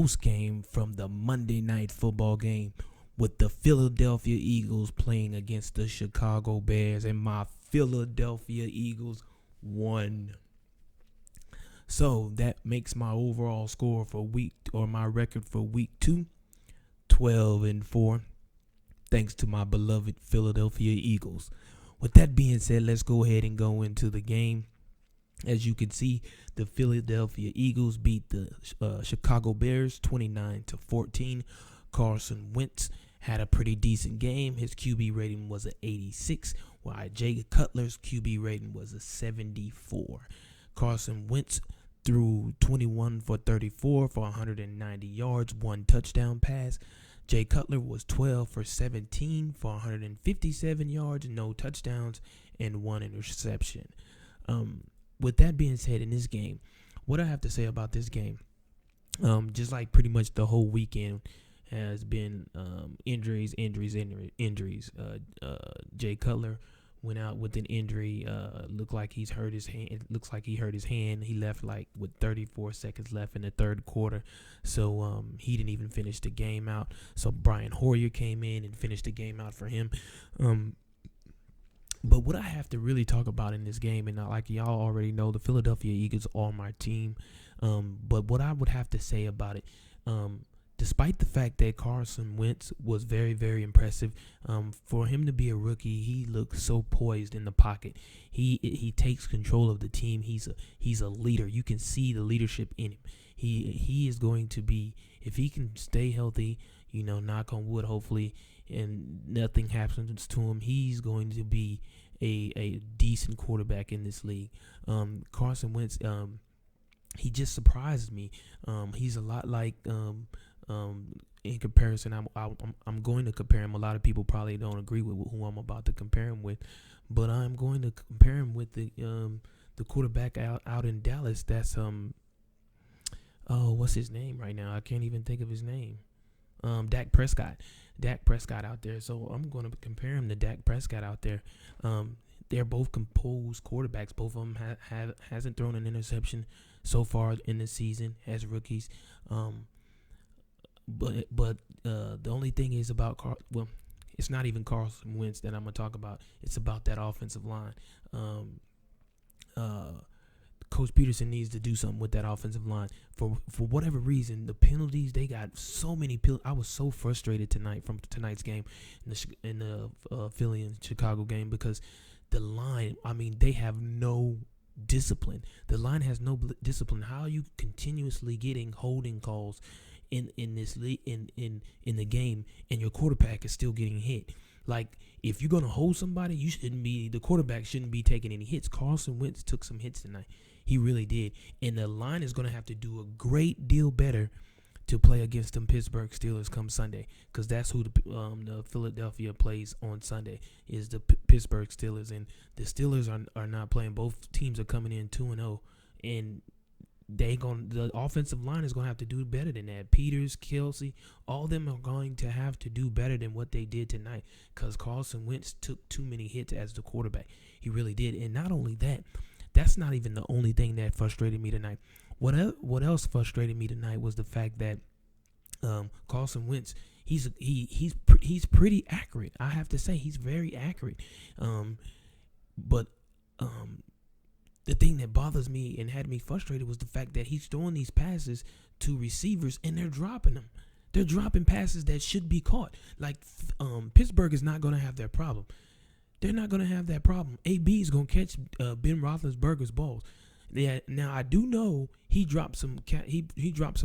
post game from the Monday Night Football game with the Philadelphia Eagles playing against the Chicago Bears, and my Philadelphia Eagles won. So that makes my overall score for my record for week 2, 12-4, thanks to my beloved Philadelphia Eagles. With that being said, let's go ahead and go into the game. As you can see, the Philadelphia Eagles beat the Chicago Bears 29-14. Carson Wentz had a pretty decent game. His QB rating was an 86, while Jay Cutler's QB rating was a 74. Carson Wentz threw 21 for 34 for 190 yards, 1 touchdown pass. Jay Cutler was 12 for 17 for 157 yards, no touchdowns, and 1 interception. With that being said, in this game, what I have to say about this game, just like pretty much the whole weekend has been injuries. Jay Cutler went out with an injury. Looked like he's hurt his hand. It looks like he hurt his hand. He left with 34 seconds left in the third quarter, so he didn't even finish the game out. So Brian Hoyer came in and finished the game out for him. But what I have to really talk about in this game, and like y'all already know, the Philadelphia Eagles are my team. But what I would have to say about it, despite the fact that Carson Wentz was very, very impressive, for him to be a rookie, he looks so poised in the pocket. He takes control of the team. He's a leader. You can see the leadership in him. He is going to be, if he can stay healthy, knock on wood, hopefully, and nothing happens to him, he's going to be a decent quarterback in this league. Carson Wentz, he just surprised me. He's a lot like in comparison. I'm going to compare him. A lot of people probably don't agree with who I'm about to compare him with, but I'm going to compare him with the quarterback out in Dallas. That's what's his name right now? I can't even think of his name. Dak Prescott. Dak Prescott out there. So I'm going to compare him to Dak Prescott out there. They're both composed quarterbacks. Both of them hasn't thrown an interception so far in the season as rookies. But the only thing is about it's not even Carson Wentz that I'm gonna talk about. It's about that offensive line. Coach Peterson needs to do something with that offensive line. For whatever reason, the penalties, they got so many penalties. I was so frustrated tonight from tonight's game in the Philly and Chicago game, because the line, they have no discipline. The line has no discipline. How are you continuously getting holding calls in this in the game, and your quarterback is still getting hit? Like, if you're gonna hold somebody, the quarterback shouldn't be taking any hits. Carson Wentz took some hits tonight. He really did. And the line is gonna have to do a great deal better to play against them Pittsburgh Steelers come Sunday, because that's who the Philadelphia plays on Sunday, is the Pittsburgh Steelers. And the Steelers are not playing. Both teams are coming in 2-0, and the offensive line is going to have to do better than that. Peters, Kelsey, all of them are going to have to do better than what they did tonight, because Carson Wentz took too many hits as the quarterback. He really did. And not only that, that's not even the only thing that frustrated me tonight. What else frustrated me tonight was the fact that Carson Wentz, he's pretty accurate. I have to say, he's very accurate. But the thing that bothers me and had me frustrated was the fact that he's throwing these passes to receivers and they're dropping them. They're dropping passes that should be caught. Like, Pittsburgh is not going to have that problem. They're not going to have that problem. AB is going to catch Ben Roethlisberger's balls. Yeah, now I do know he dropped some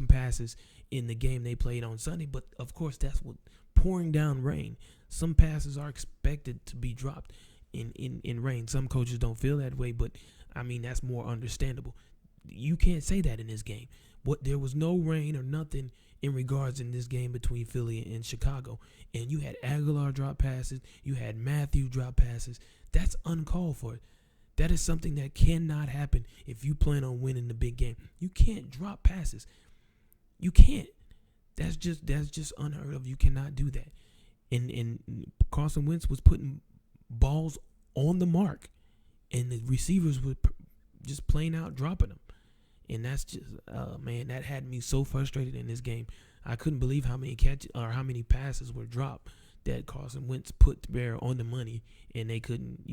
passes in the game they played on Sunday, but of course that's what pouring down rain. Some passes are expected to be dropped in rain. Some coaches don't feel that way, but that's more understandable. You can't say that in this game. There was no rain or nothing in regards in this game between Philly and Chicago. And you had Aguilar drop passes. You had Matthew drop passes. That's uncalled for. That is something that cannot happen if you plan on winning the big game. You can't drop passes. You can't. That's just unheard of. You cannot do that. And Carson Wentz was putting balls on the mark, and the receivers were just plain out dropping them. And that's just, man, that had me so frustrated in this game. I couldn't believe how many catches or how many passes were dropped that Carson Wentz put to bear on the money, and they couldn't,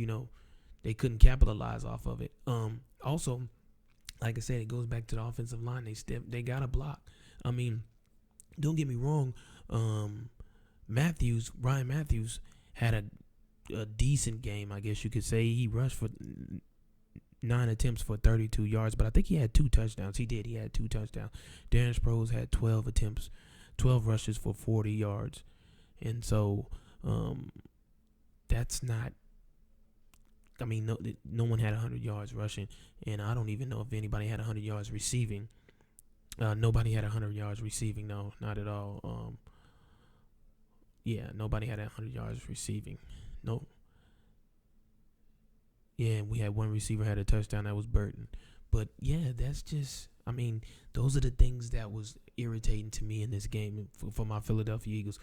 they couldn't capitalize off of it. Also, like I said, it goes back to the offensive line. They got a block. I mean, don't get me wrong. Ryan Matthews had a decent game, I guess you could say. He rushed for 9 attempts for 32 yards, but I think he had 2 touchdowns. He did. He had 2 touchdowns. Darren Sproles had 12 attempts, 12 rushes for 40 yards. And so that's not, I mean, no one had 100 yards rushing, and I don't even know if anybody had 100 yards receiving. Nobody had 100 yards receiving, no, not at all. Nobody had 100 yards receiving. No. Yeah, we had one receiver had a touchdown. That was Burton. But, yeah, that's just, I mean, those are the things that was irritating to me in this game for my Philadelphia Eagles.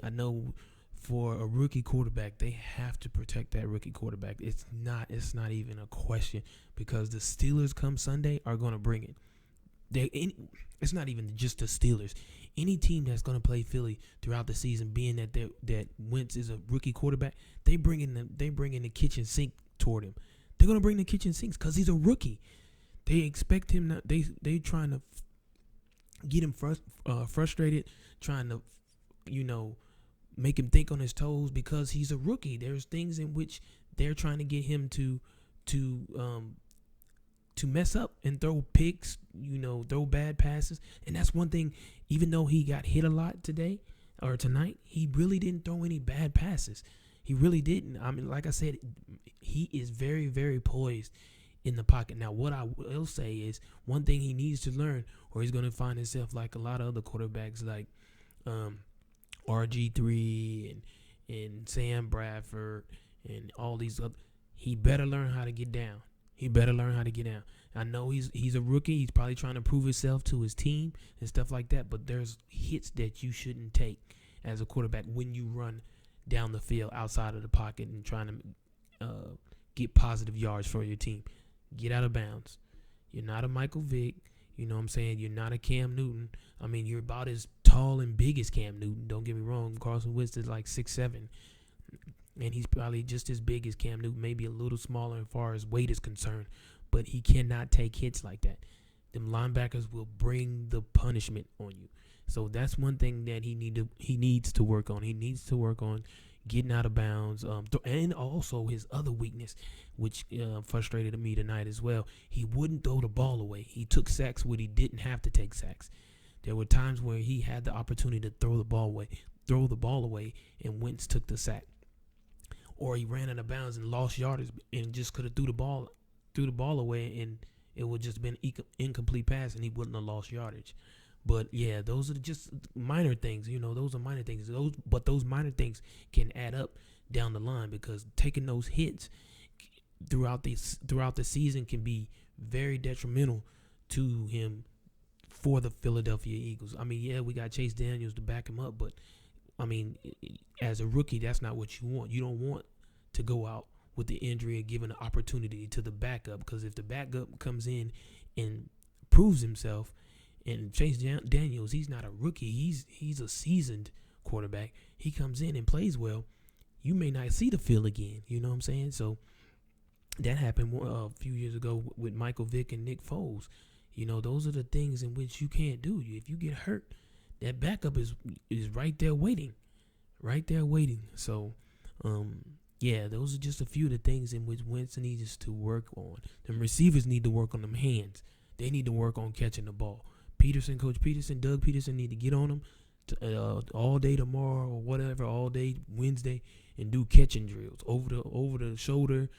I know for a rookie quarterback, they have to protect that rookie quarterback. It's not even a question, because the Steelers come Sunday are going to bring it. It's not even just the Steelers. Any team that's going to play Philly throughout the season, being that Wentz is a rookie quarterback, they bring in the kitchen sink toward him. They're going to bring the kitchen sinks because he's a rookie. They expect him. They trying to get him frustrated, trying to, make him think on his toes because he's a rookie. There's things in which they're trying to get him to mess up and throw picks, throw bad passes. And that's one thing, even though he got hit a lot today or tonight, he really didn't throw any bad passes. He really didn't. I mean, like I said, he is very, very poised in the pocket. Now, what I will say is one thing he needs to learn, or he's going to find himself like a lot of other quarterbacks like RG3 and Sam Bradford and all these other. He better learn how to get down. I know he's a rookie. He's probably trying to prove himself to his team and stuff like that. But there's hits that you shouldn't take as a quarterback when you run down the field outside of the pocket and trying to get positive yards for your team. Get out of bounds. You're not a Michael Vick. You know what I'm saying? You're not a Cam Newton. I mean, you're about as tall and big as Cam Newton. Don't get me wrong. Carson Wentz is like 6'7", and he's probably just as big as Cam Newton, maybe a little smaller as far as weight is concerned. But he cannot take hits like that. Them linebackers will bring the punishment on you. So that's one thing that he needs to work on. He needs to work on getting out of bounds, and also his other weakness, which frustrated me tonight as well. He wouldn't throw the ball away. He took sacks when he didn't have to take sacks. There were times where he had the opportunity to throw the ball away, and Wentz took the sack. Or he ran out of bounds and lost yardage and just could have threw the ball away, and it would just been incomplete pass, and he wouldn't have lost yardage. But yeah, those are just minor things. Those are minor things. But those minor things can add up down the line, because taking those hits throughout the season can be very detrimental to him for the Philadelphia Eagles. I mean, yeah, we got Chase Daniels to back him up, but I mean, as a rookie, that's not what you want. You don't want to go out with the injury and give an opportunity to the backup, because if the backup comes in and proves himself, and Chase Daniels, he's not a rookie. He's a seasoned quarterback. He comes in and plays well. You may not see the field again. You know what I'm saying? So that happened a few years ago with Michael Vick and Nick Foles. Those are the things in which you can't do. If you get hurt, that backup is right there waiting. So, yeah, those are just a few of the things in which Winston needs to work on. The receivers need to work on them hands. They need to work on catching the ball. Coach Peterson, Doug Peterson need to get on them all day tomorrow or whatever, all day Wednesday, and do catching drills over the shoulder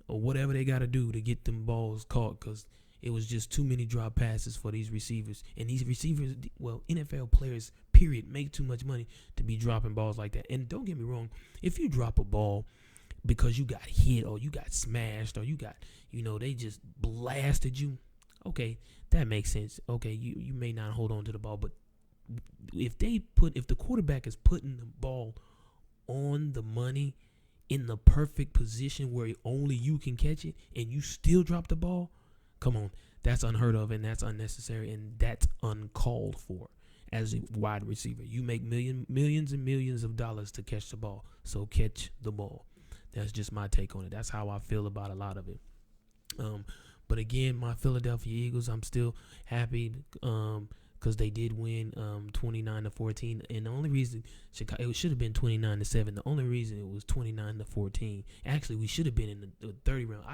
or whatever they got to do to get them balls caught, because it was just too many drop passes for these receivers. And these receivers, well, NFL players, period, make too much money to be dropping balls like that. And don't get me wrong, if you drop a ball because you got hit or you got smashed or you got, they just blasted you, okay, that makes sense. Okay, you may not hold on to the ball, but if the quarterback is putting the ball on the money in the perfect position where only you can catch it and you still drop the ball, come on, That's unheard of, and that's unnecessary, and that's uncalled for. As a wide receiver, you make millions and millions of dollars to catch the ball, so catch the ball. That's just my take on it. That's how I feel about a lot of it. But again, my Philadelphia Eagles, I'm still happy because they did win 29-14. And the only reason Chicago, it should have been 29-7. The only reason it was 29-14. Actually, we should have been in the 30 round.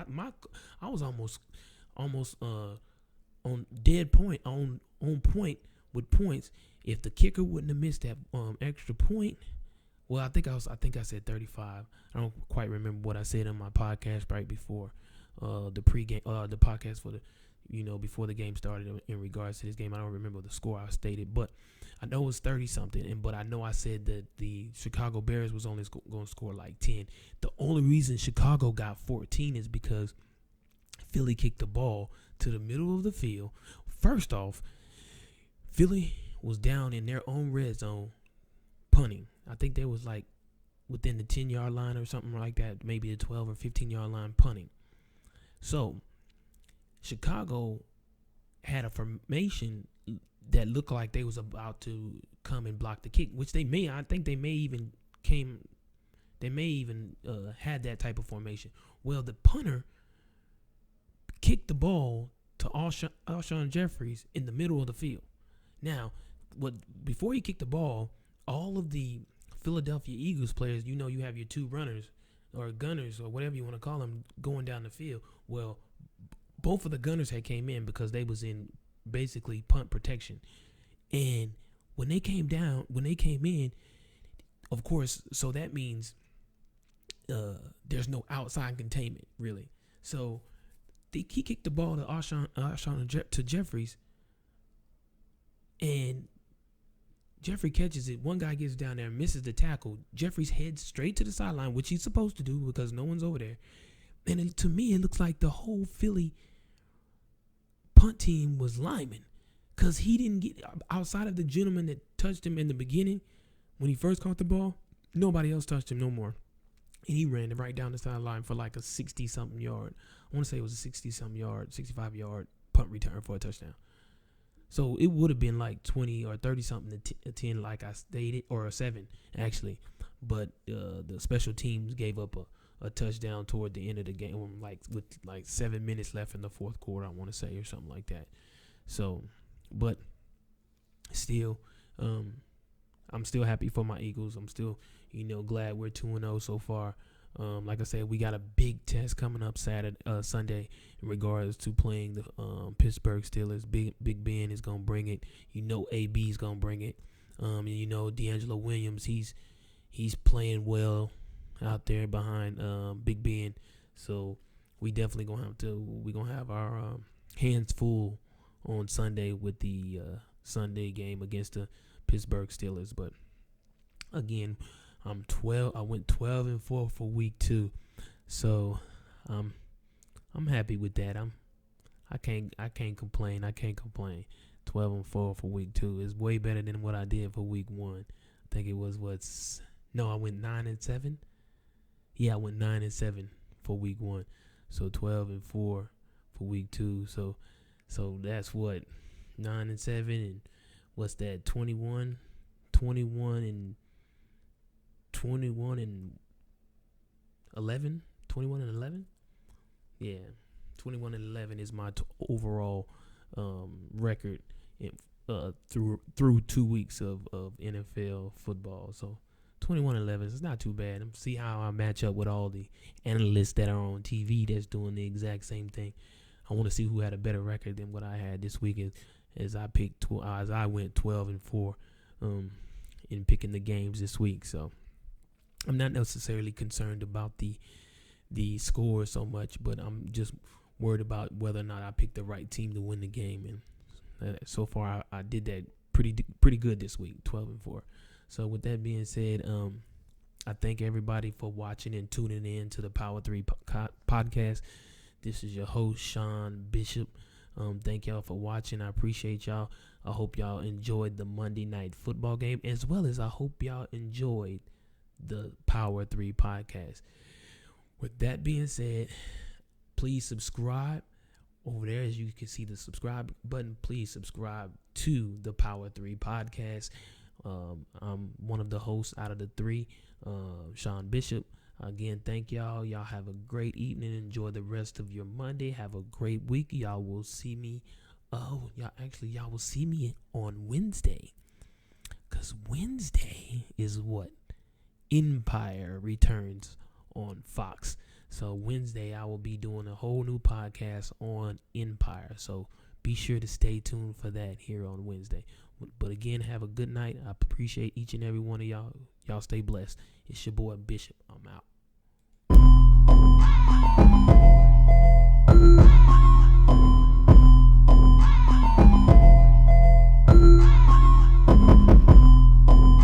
I was almost on dead point, on point with points. If the kicker wouldn't have missed that extra point, well, I think I said 35. I don't quite remember what I said on my podcast right before the pregame, the podcast for the, before the game started in regards to this game. I don't remember the score I stated, but I know it was 30 something. But I know I said that the Chicago Bears was only going to score like 10. The only reason Chicago got 14 is because Philly kicked the ball to the middle of the field. First off, Philly was down in their own red zone punting. I think they was like within the 10-yard line or something like that, maybe the 12 or 15-yard line punting. So Chicago had a formation that looked like they was about to come and block the kick, which they may. I think they may even had that type of formation. Well, the punter kicked the ball to Alshon Jeffries in the middle of the field. Now, before he kicked the ball, all of the Philadelphia Eagles players, you have your two runners or gunners or whatever you want to call them going down the field. Well, both of the gunners had came in because they was in basically punt protection. And when they came in, of course, so that means there's no outside containment, really. So he kicked the ball to Alshon to Jeffries, and Jeffrey catches it. One guy gets down there and misses the tackle. Jeffries heads straight to the sideline, which he's supposed to do because no one's over there. And to me, it looks like the whole Philly punt team was linemen, because he didn't get outside of the gentleman that touched him in the beginning when he first caught the ball. Nobody else touched him no more. And he ran right down the sideline for like a 60-something yard. I want to say it was a 60-something yard, 65-yard punt return for a touchdown. So it would have been like 20 or 30-something to 10, like I stated, or a 7, actually. But the special teams gave up a touchdown toward the end of the game, with 7 minutes left in the fourth quarter, I want to say, or something like that. So, but still, I'm still happy for my Eagles. I'm still, glad we're 2-0 so far. Like I said, we got a big test coming up Sunday in regards to playing the Pittsburgh Steelers. Big Ben is gonna bring it. AB is gonna bring it. And D'Angelo Williams, he's playing well out there behind Big Ben. So we definitely gonna have our hands full on Sunday with the Sunday game against the Pittsburgh Steelers. But again, I went 12-4 for week 2, so I'm happy with that. I can't complain. 12-4 for week 2 is way better than what I did for week 1. I think it was I went 9-7. Yeah, I went 9-7 for week 1. So 12-4 for week 2. So that's what 9-7, and what's that? 21 and 11. Yeah, 21-11 is my overall record through 2 weeks of NFL football. So 21-11 is not too bad. See how I match up with all the analysts that are on TV that's doing the exact same thing. I want to see who had a better record than what I had this week, as I went 12-4 in picking the games this week. So I'm not necessarily concerned about the score so much, but I'm just worried about whether or not I picked the right team to win the game. And so far, I did that pretty good this week, 12-4. So with that being said, I thank everybody for watching and tuning in to the Power 3 podcast. This is your host, Sean Bishop. Thank y'all for watching. I appreciate y'all. I hope y'all enjoyed the Monday Night Football game, as well as I hope y'all enjoyed the Power 3 podcast. With that being said, please subscribe, over there, as you can see the subscribe button, please subscribe to the Power 3 podcast. I'm one of the hosts out of the three, Sean Bishop. Again, thank y'all. Y'all have a great evening. Enjoy the rest of your Monday. Have a great week. Y'all will see me. Y'all will see me on Wednesday. Because Wednesday is what? Empire returns on Fox. So Wednesday, I will be doing a whole new podcast on Empire. So be sure to stay tuned for that here on Wednesday. But again, have a good night. I appreciate each and every one of y'all. Y'all stay blessed. It's your boy Bishop. I'm out.